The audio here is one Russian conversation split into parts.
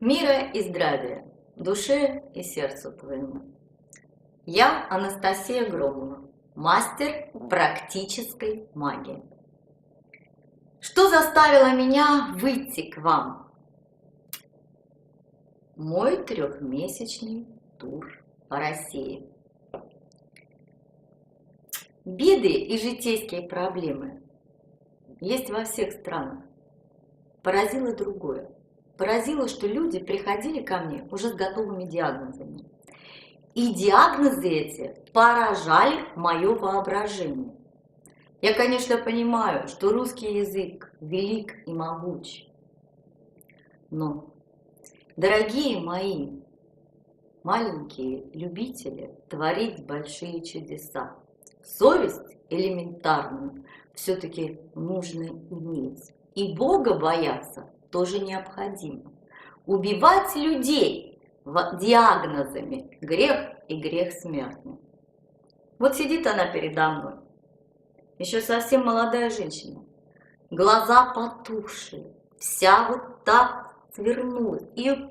Мира и здравия, душе и сердцу твоему. Я Анастасия Громова, мастер практической магии. Что заставило меня выйти к вам? Мой 3-месячный тур по России. Беды и житейские проблемы есть во всех странах. Поразило другое. Поразило, что люди приходили ко мне уже с готовыми диагнозами. И диагнозы эти поражали мое воображение. Я, конечно, понимаю, что русский язык велик и могуч. Но, дорогие мои маленькие любители творить большие чудеса, совесть элементарную все-таки нужно иметь. И Бога бояться тоже необходимо. Убивать людей диагнозами грех и грех смертный. Вот сидит она передо мной, еще совсем молодая женщина, глаза потухшие, вся вот так свернулась, и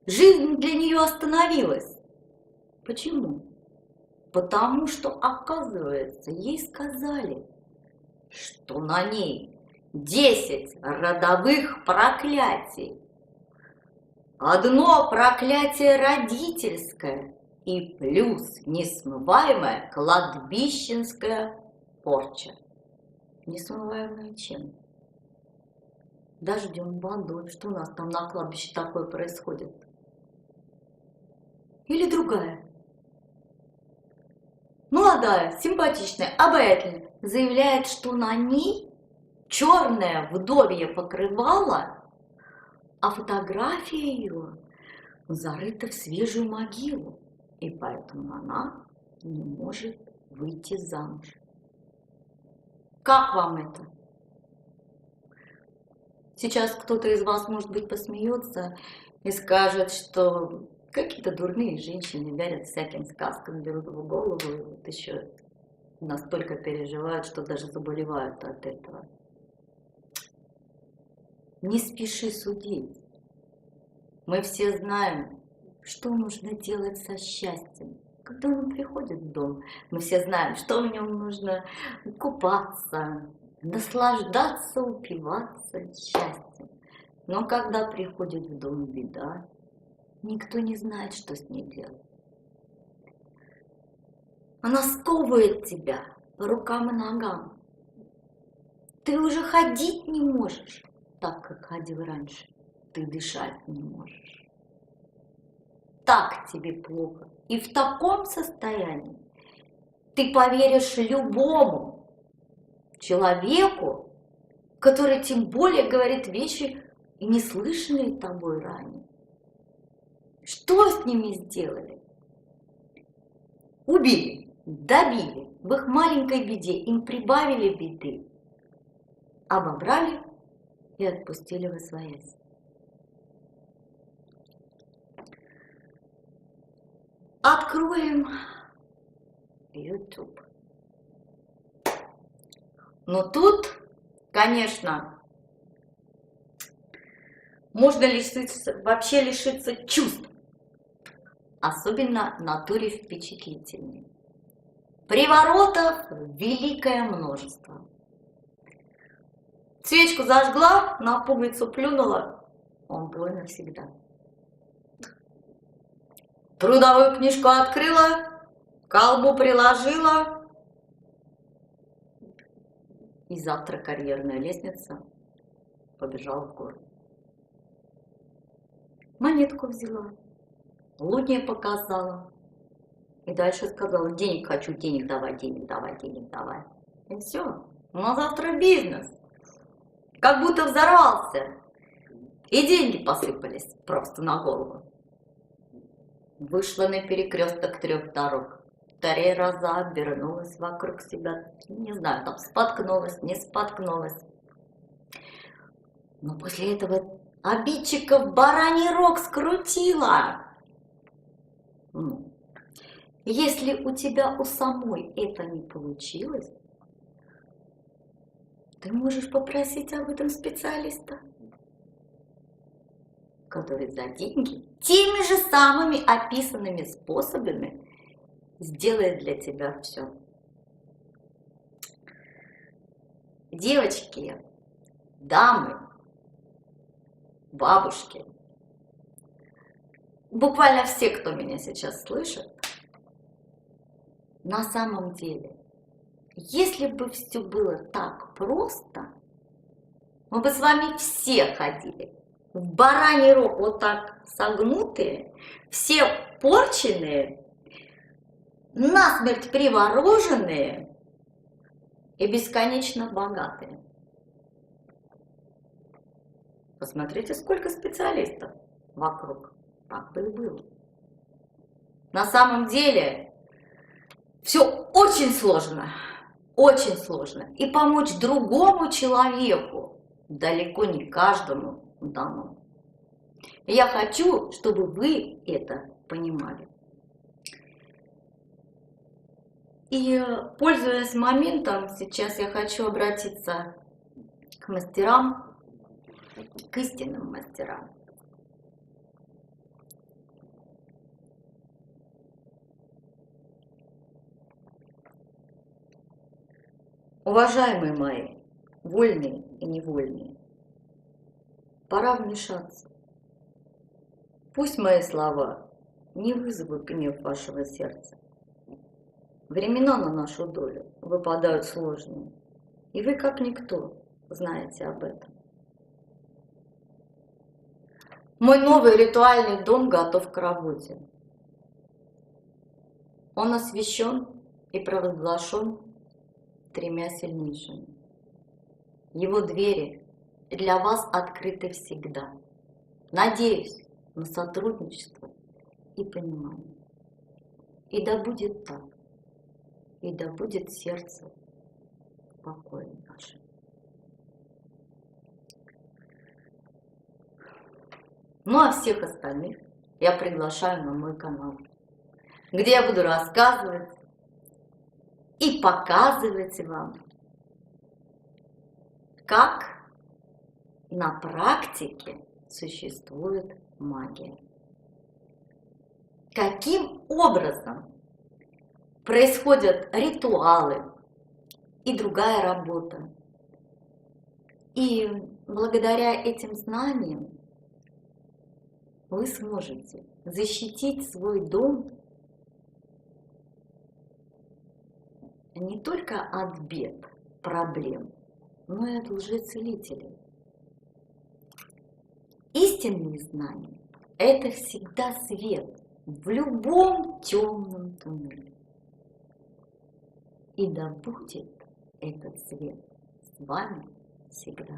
жизнь для нее остановилась. Почему? Потому что, оказывается, ей сказали, что на ней 10 родовых проклятий. Одно проклятие родительское и плюс несмываемая кладбищенская порча. Несмываемая чем? Дождем, водой. Что у нас там на кладбище такое происходит? Или другая? Молодая, симпатичная, обаятельная, заявляет, что на ней черное вдовье покрывало, а фотография ее зарыта в свежую могилу, и поэтому она не может выйти замуж. Как вам это? Сейчас кто-то из вас, может быть, посмеется и скажет, что какие-то дурные женщины верят всяким сказкам, берут в голову и вот еще настолько переживают, что даже заболевают от этого. Не спеши судить. Мы все знаем, что нужно делать со счастьем. Когда он приходит в дом, мы все знаем, что в нем нужно купаться, наслаждаться, упиваться счастьем. Но когда приходит в дом беда, никто не знает, что с ней делать. Она сковывает тебя по рукам и ногам. Ты уже ходить не можешь так, как ходил раньше. Ты дышать не можешь. Так тебе плохо. И в таком состоянии ты поверишь любому человеку, который тем более говорит вещи, и не слышанные тобой ранее. Что с ними сделали? Убили, добили, в их маленькой беде им прибавили беды, обобрали и отпустили восвоясь. Откроем YouTube. Но тут, конечно, можно вообще лишиться чувств, особенно натуре впечатлительной. Приворотов великое множество. Свечку зажгла, на пуговицу плюнула, он твой навсегда. Трудовую книжку открыла, к колбу приложила, и завтра карьерная лестница побежала в гору. Монетку взяла, лунье показала, и дальше сказала: денег хочу, денег давай, денег давай, денег давай. И все, на завтра бизнес. Как будто взорвался, и деньги посыпались просто на голову. Вышла на перекресток 3 дорог. 3 раза обернулась вокруг себя. Не знаю, там споткнулась, не споткнулась. Но после этого обидчиков бараний рог скрутила. Если у тебя у самой это не получилось, ты можешь попросить об этом специалиста. который за деньги, теми же самыми описанными способами, сделает для тебя все. Девочки, дамы, бабушки, буквально все, кто меня сейчас слышит, на самом деле, если бы все было так просто, мы бы с вами все ходили в бараний рог вот так согнутые, все порченные, насмерть привороженные и бесконечно богатые. Посмотрите, сколько специалистов вокруг. Так бы и было. На самом деле все очень сложно. Очень сложно. И помочь другому человеку далеко не каждому дано. Я хочу, чтобы вы это понимали. И, пользуясь моментом, сейчас я хочу обратиться к мастерам, к истинным мастерам. Уважаемые мои, вольные и невольные, пора вмешаться. Пусть мои слова не вызовут гнев вашего сердца. Времена на нашу долю выпадают сложные, и вы, как никто, знаете об этом. Мой новый ритуальный дом готов к работе. Он освящен и провозглашен 3 сильнейшими. Его двери для вас открыты всегда. Надеюсь на сотрудничество и понимание. И да будет так. И да будет сердце покоя наше. Ну а всех остальных я приглашаю на мой канал, где я буду рассказывать и показывать вам, как на практике существует магия. Каким образом происходят ритуалы и другая работа. И благодаря этим знаниям вы сможете защитить свой дом не только от бед, проблем, но и от лжецелителей. Истинные знания – это всегда свет в любом темном туннеле. И да будет этот свет с вами всегда.